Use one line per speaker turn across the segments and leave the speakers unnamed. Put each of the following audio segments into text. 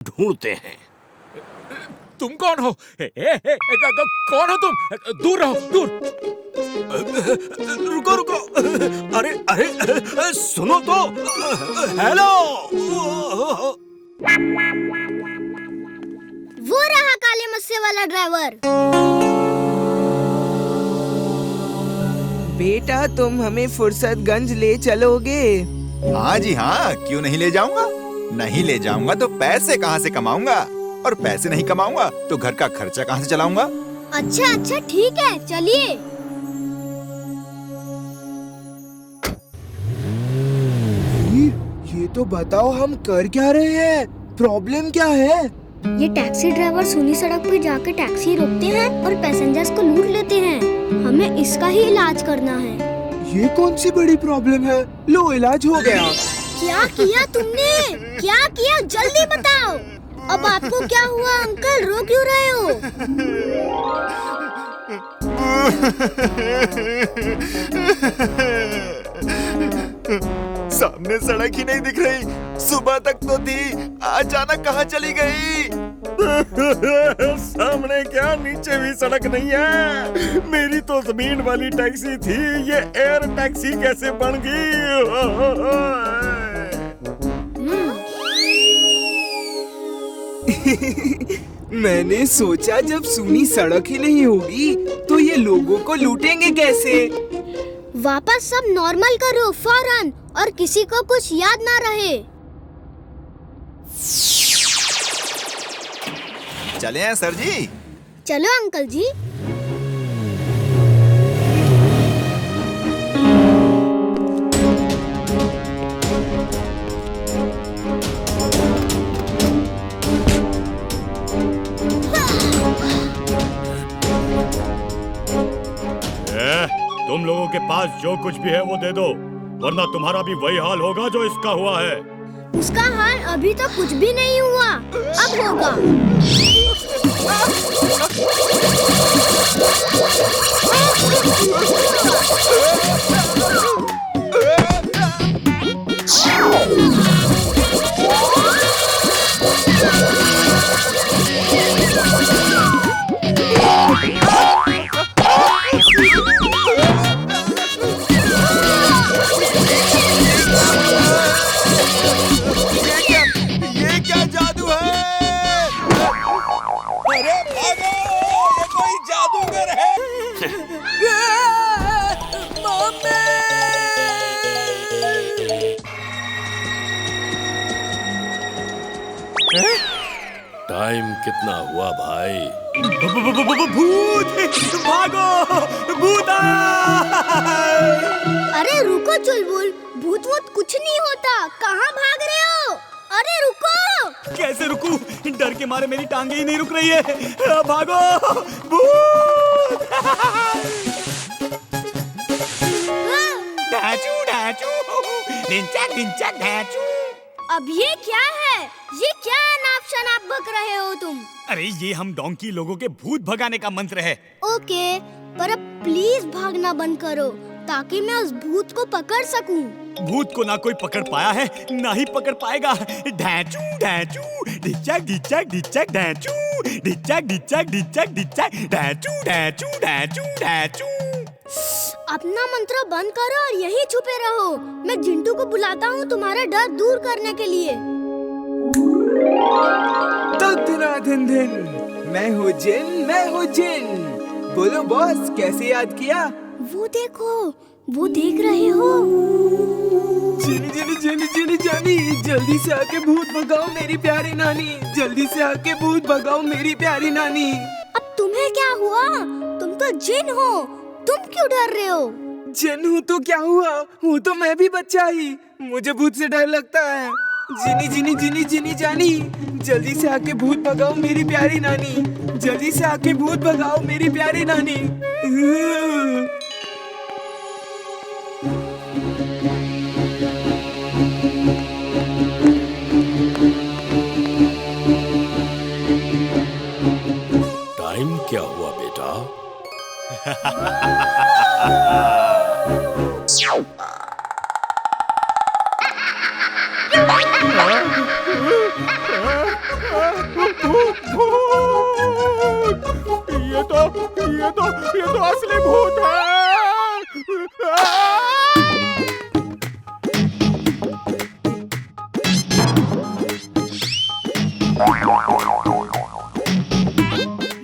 ढूंढते हैं।
तुम कौन हो? कौन हो तुम? दूर रहो, दूर।
रुको रुको, अरे अरे सुनो तो, हेलो।
वो रहा काले मस्से वाला ड्राइवर।
बेटा तुम हमें फुर्सतगंज ले चलोगे?
हाँ जी हाँ, क्यों नहीं ले जाऊंगा। नहीं ले जाऊंगा तो पैसे कहाँ से कमाऊंगा, और पैसे नहीं कमाऊंगा तो घर का खर्चा कहाँ से चलाऊंगा।
अच्छा अच्छा ठीक है, चलिए।
ये तो बताओ हम कर क्या रहे हैं? प्रॉब्लम क्या है?
ये टैक्सी ड्राइवर सुनी सड़क पे जाकर टैक्सी रोकते हैं और पैसेंजर्स को लूट लेते हैं। हमें इसका ही इलाज करना है।
ये कौन सी बड़ी प्रॉब्लम है? लो इलाज हो गया।
क्या किया तुमने? क्या किया? जल्दी बताओ। अब आपको क्या हुआ अंकल? रो क्यों रहे हो?
सामने सड़क ही नहीं दिख रही। सुबह तक तो थी, अचानक कहाँ चली गई?
सामने क्या, नीचे भी सड़क नहीं है। मेरी तो जमीन वाली टैक्सी थी, ये एयर टैक्सी कैसे बन गई?
मैंने सोचा जब सुनी सड़क ही नहीं होगी तो ये लोगों को लूटेंगे कैसे?
वापस सब नॉर्मल करो फौरन, और किसी को कुछ याद ना रहे।
चले हैं सर जी।
चलो अंकल जी।
तुम लोगों के पास जो कुछ भी है वो दे दो, वरना तुम्हारा भी वही हाल होगा जो इसका हुआ है।
उसका हाल अभी तो कुछ भी नहीं हुआ, अब होगा।
ये क्या जादू है? अरे भागो, ये कोई जादूगर है।
टाइम कितना हुआ भाई?
भूत! भागो! भूत आया!
अरे रुको चुलबुल, भूत वूत कुछ नहीं होता। कहाँ भाग रहे हो? अरे रुको!
कैसे रुकूं? डर के मारे मेरी टांगे ही नहीं रुक रही है। भागो! भूत! ढांचू ढांचू, ढिंचैक ढिंचैक ढांचू।
अब ये क्या है? ये क्या अनाप शनाप बक रहे हो तुम?
अरे ये हम डोंकी लोगों के भूत भगाने का मंत्र है।
ओके, पर अब प्लीज भागना बंद करो ताकि मैं उस भूत को पकड़ सकूं।
भूत को ना कोई पकड़ पाया है, ना ही पकड़ पाएगा। ढांचू ढांचू, ढिंचैक ढिंचैक ढिंचैक ढांचू, ढिंचैक ढिंचैक ढिंचैक ढिंचैक ढांचू ढांचू ढांचू ढांचू।
अपना मंत्र बंद करो और यहीं छुपे रहो। मैं जिंटू को बुलाता हूँ तुम्हारा डर दूर करने के लिए।
दिन दिन मैं हूँ जिन। बोलो बॉस, कैसे याद किया?
वो देखो, वो देख रहे हो?
जानी, जल्दी से आके भूत भगाओ मेरी प्यारी नानी। जल्दी से आके भूत भगाओ मेरी प्यारी नानी।
अब तुम्हें क्या हुआ? तुम तो जिन हो, तुम क्यों डर रहे हो?
जिन हूँ तो क्या हुआ, हूँ तो मैं भी बच्चा ही। मुझे भूत से डर लगता है। जिनी जानी, जल्दी से आके भूत भगाओ मेरी प्यारी नानी। जल्दी से आके भूत भगाओ मेरी प्यारी नानी।
टाइम क्या हुआ बेटा?
ये तो असली भूत है।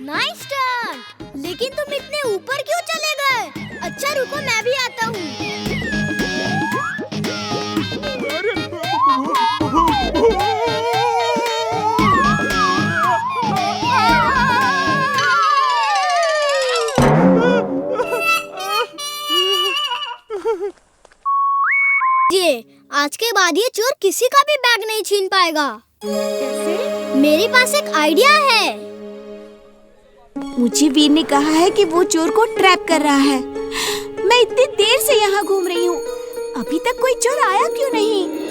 Nice turn. लेकिन तुम इतने ऊपर क्यों चले गए? अच्छा रुको, मैं भी आता हूँ। आज के बाद ये चोर किसी का भी बैग नहीं छीन पाएगा। कैसे? मेरे पास एक आइडिया है।
मुझे वीर ने कहा है कि वो चोर को ट्रैप कर रहा है। मैं इतनी देर से यहाँ घूम रही हूँ, अभी तक कोई चोर आया क्यों नहीं?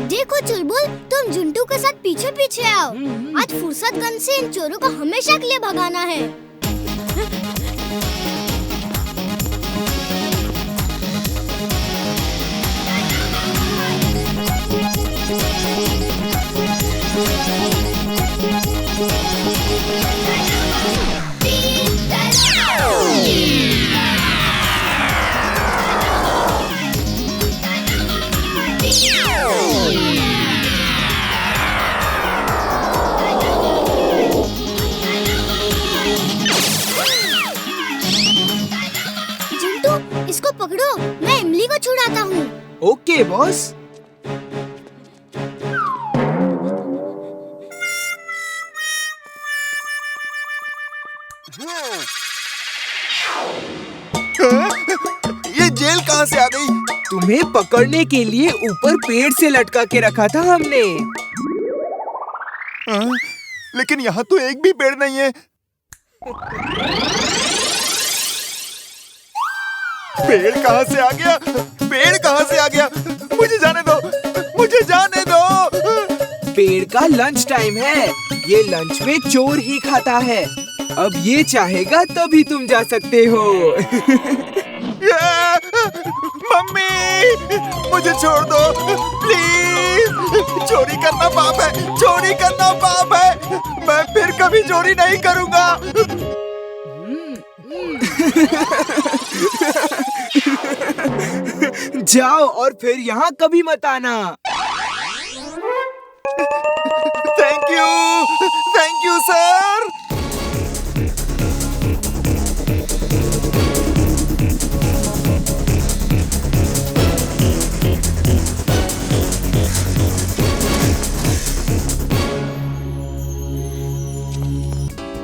देखो चुलबुल, तुम जुंटू के साथ पीछे पीछे आओ। आज फुर्सतगंज से इन चोरों को हमेशा के लिए भगाना है। इसको पकड़ो, मैं इमली को छुड़ाता हूँ।
Okay boss.
ये जेल कहाँ से आ गई?
तुम्हें पकड़ने के लिए ऊपर पेड़ से लटका के रखा था हमने।
लेकिन यहाँ तो एक भी पेड़ नहीं है। पेड़ कहाँ से आ गया? पेड़ कहाँ से आ गया? मुझे जाने दो, मुझे जाने दो।
पेड़ का लंच टाइम है, ये लंच में चोर ही खाता है। अब ये चाहेगा तभी तुम जा सकते हो।
मम्मी, मुझे छोड़ दो प्लीज। चोरी करना पाप है, चोरी करना पाप है। मैं फिर कभी चोरी नहीं करूँगा।
जाओ और फिर यहाँ कभी मत आना।
Thank you sir.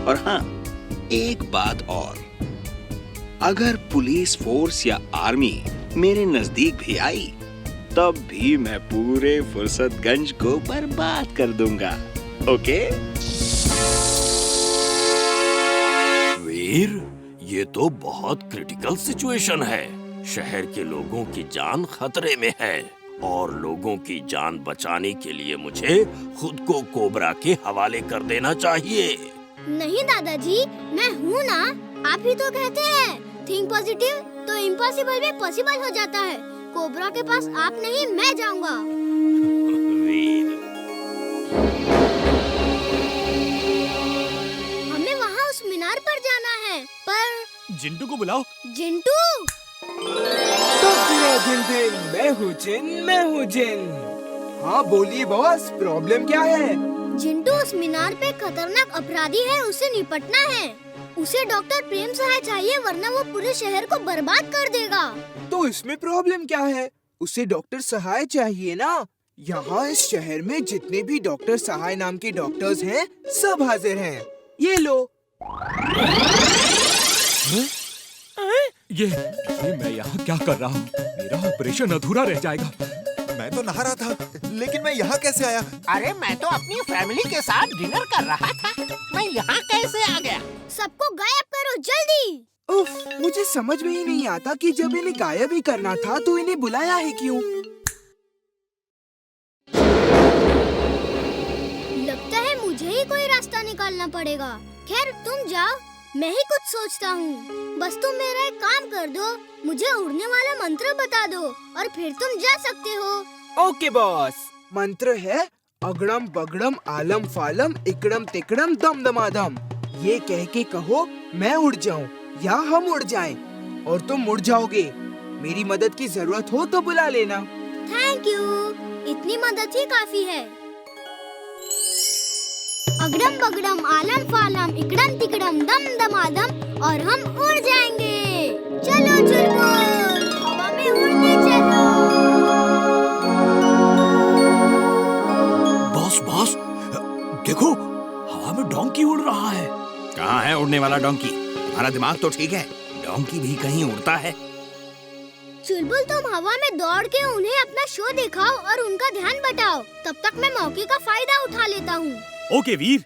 और हाँ, एक बात और, अगर पुलिस फोर्स या आर्मी मेरे नजदीक भी आई, तब भी मैं पूरे फुर्सतगंज को बर्बाद कर दूंगा। ओके?
वीर, ये तो बहुत क्रिटिकल सिचुएशन है। शहर के लोगों की जान खतरे में है और लोगों की जान बचाने के लिए मुझे खुद को कोबरा के हवाले कर देना चाहिए।
नहीं दादाजी, मैं हूँ ना। आप ही तो कहते हैं थिंक पॉजिटिव तो इम्पॉसिबल भी पॉसिबल हो जाता है। कोबरा के पास आप नहीं, मैं जाऊंगा।
वीर,
हमें वहाँ उस मीनार पर जाना है, पर
जिंटू को बुलाओ।
जिंटू,
मैं हूँ जिन, मैं हूँ जिन। हाँ बोलिए बॉस, प्रॉब्लम क्या है?
जिंटू, उस मीनार पे खतरनाक अपराधी है, उसे निपटना है। उसे डॉक्टर प्रेम सहाय चाहिए, वरना वो पूरे शहर को बर्बाद कर देगा।
तो इसमें प्रॉब्लम क्या है? उसे डॉक्टर सहाय चाहिए ना। यहाँ इस शहर में जितने भी डॉक्टर सहाय नाम के डॉक्टर्स हैं, सब हाजिर हैं। ये लो।
ये मैं यहाँ क्या कर रहा हूँ? मेरा ऑपरेशन अधूरा रह जाएगा।
मैं तो नहा रहा था, लेकिन मैं यहाँ कैसे आया?
अरे मैं तो अपनी फैमिली के साथ डिनर कर रहा था। मैं यहाँ कैसे आ गया?
सबको गायब करो जल्दी।
उफ, मुझे समझ में ही नहीं आता कि जब इन्हें गायब ही करना था तो इन्हें बुलाया है क्यों?
लगता है मुझे ही कोई रास्ता निकालना पड़ेगा। खैर तुम जाओ, मैं ही कुछ सोचता हूँ। बस तुम मेरा एक काम कर दो, मुझे उड़ने वाला मंत्र बता दो और फिर तुम जा सकते हो।
Okay boss. मंत्र है अगड़म बगड़म आलम फालम इकड़म तिकड़म दम दमादम। ये कह के कहो मैं उड़ जाऊं या हम उड़ जाएं और तुम उड़ जाओगे। मेरी मदद की जरूरत हो तो बुला लेना।
थैंक यू, इतनी मदद ही काफी है। अगड़म बगड़म आलम फालम इकड़म तिकड़म दम दमादम और हम उड़ जाएंगे। चलो चुलबुल, हवा में उड़ने चलो।
बॉस बॉस, देखो हवा में डोंकी उड़ रहा है।
कहाँ है उड़ने वाला डोंकी? हमारा दिमाग तो ठीक है, डोंकी भी कहीं उड़ता है।
चुलबुल तुम हवा में दौड़ के उन्हें अपना शो दिखाओ और उनका ध्यान बटाओ। तब तक मैं मौके का फायदा उठा लेता हूँ।
ओके वीर।